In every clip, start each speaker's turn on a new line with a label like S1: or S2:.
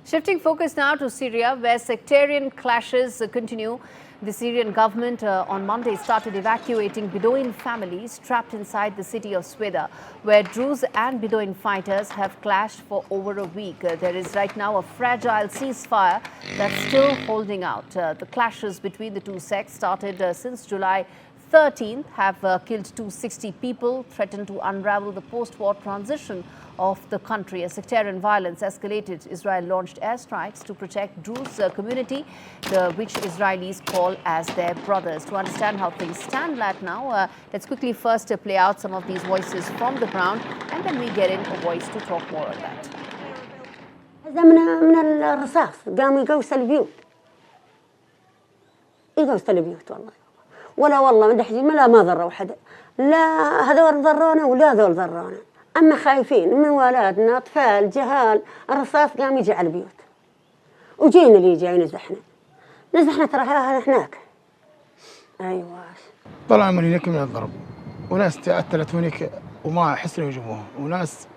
S1: Shifting focus now to Syria, where sectarian clashes continue. The Syrian government on Monday started evacuating Bedouin families trapped inside the city of Sweida, where Druse and Bedouin fighters have clashed for over a week. There is right now a fragile ceasefire that's still holding out. The clashes between the two sects started since July 13th, have killed 260 people, threatened to unravel the post-war transition of the country. As sectarian violence escalated, Israel launched airstrikes to protect Druse community, which Israelis call as their brothers. To understand how things stand right now, let's quickly first play out some of these voices from the ground, and then we get in a voice to talk more on that.
S2: من الرصاص قاموا يقوسوا البيوت والله ولا والله ما دحين ما ضروا حدا لا هذول ضرونا ولا هذول ضرونا أما خايفين من ولادنا أطفال جهال الرصاص قام يجي على البيوت وجينا اللي جاي نزحنا ترى هناك أيوة
S3: طلعوا من هناك من الضرب وناس تأتلت هناك وما حسنوا يجيبوهم وناس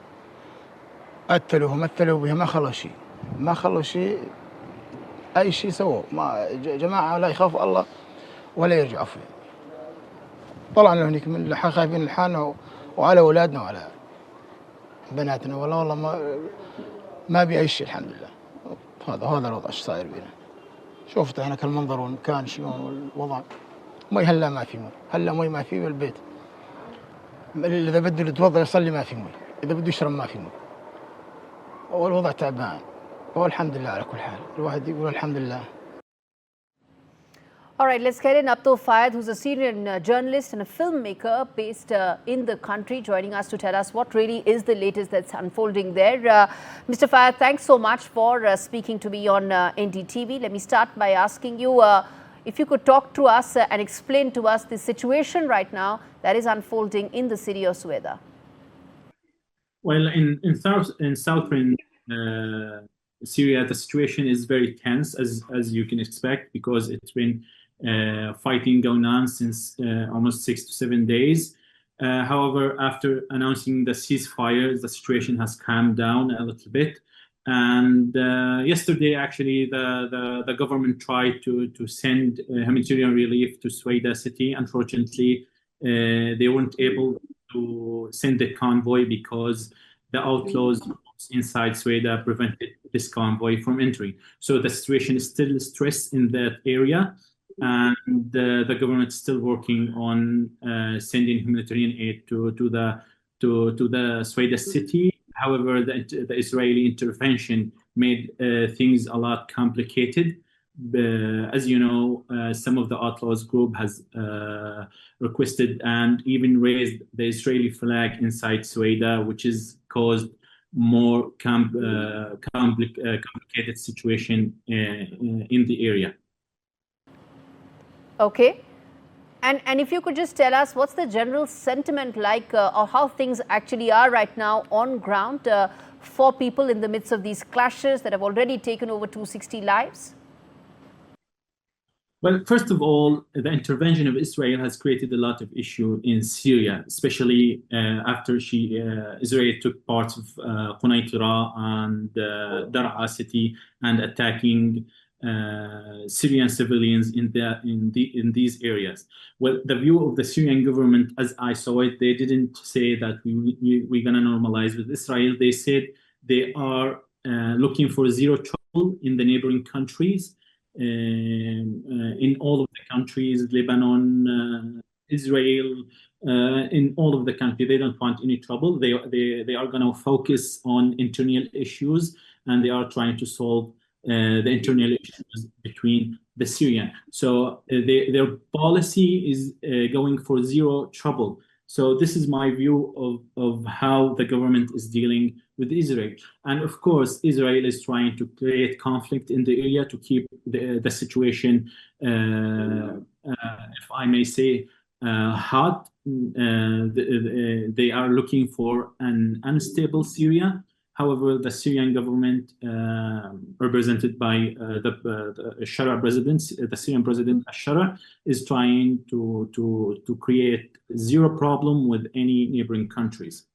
S3: قتلوا بها ما خلوا شيء أي شيء سووا ما جماعة لا يخافوا الله ولا يرجعوا فيه طلعنا هناك من خايفين لحالنا وعلى أولادنا وعلى بناتنا والله ما بي أي شيء الحمد لله هذا الوضع ايش صاير بينا شوفت هناك المنظر والمكان شلون والوضع مي هلا ما في مي ما في بالبيت إذا بده يتوضا يصلي ما في مي إذا بده يشرب ما في مي والوضع تعبان والحمد لله على كل حال الواحد يقول الحمد لله.
S1: All right, let's get in Abdo Fayyad, who's a Syrian journalist and a filmmaker based in the country, joining us to tell us what really is the latest that's unfolding there. Mr. Fayyad, thanks so much for speaking to me on NDTV. Let me start by asking you if you could talk to us and explain to us the situation right now that is unfolding in the city of Sweida.
S4: Well, in southern Syria, the situation is very tense, as you can expect, because it's been fighting going on since almost 6 to 7 days. However, after announcing the ceasefire, the situation has calmed down a little bit. And yesterday, actually, the government tried to send humanitarian relief to Sweida city. Unfortunately, they weren't able to send the convoy because the outlaws inside Sweida prevented this convoy from entering. So the situation is still stressed in that area, and the government is still working on sending humanitarian aid to the Sweida city. However, the Israeli intervention made things a lot complicated. As you know, some of the outlaws group has requested and even raised the Israeli flag inside Sweida, which is caused more complicated situation in the area.
S1: Okay. And if you could just tell us what's the general sentiment like or how things actually are right now on ground for people in the midst of these clashes that have already taken over 260 lives?
S4: Well, first of all, the intervention of Israel has created a lot of issue in Syria, especially after Israel took parts of Quneitra and Dar'a city and attacking Syrian civilians in these areas. Well, the view of the Syrian government, as I saw it, they didn't say that we're going to normalize with Israel. They said they are looking for zero trouble in the neighboring countries. In all of the countries, Lebanon, Israel, in all of the country, they don't want any trouble. They are going to focus on internal issues, and they are trying to solve the internal issues between the Syrian. So their policy is going for zero trouble. So this is my view of how the government is dealing with Israel. And of course, Israel is trying to create conflict in the area to keep the situation, if I may say, hot. They are looking for an unstable Syria. However, the Syrian government, represented by the Shara president, the Syrian president Shara, is trying to create zero problem with any neighboring countries.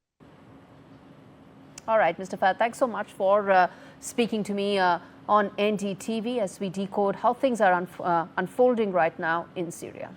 S1: All right, Mr. Fayyad, thanks so much for speaking to me on NDTV as we decode how things are unfolding right now in Syria.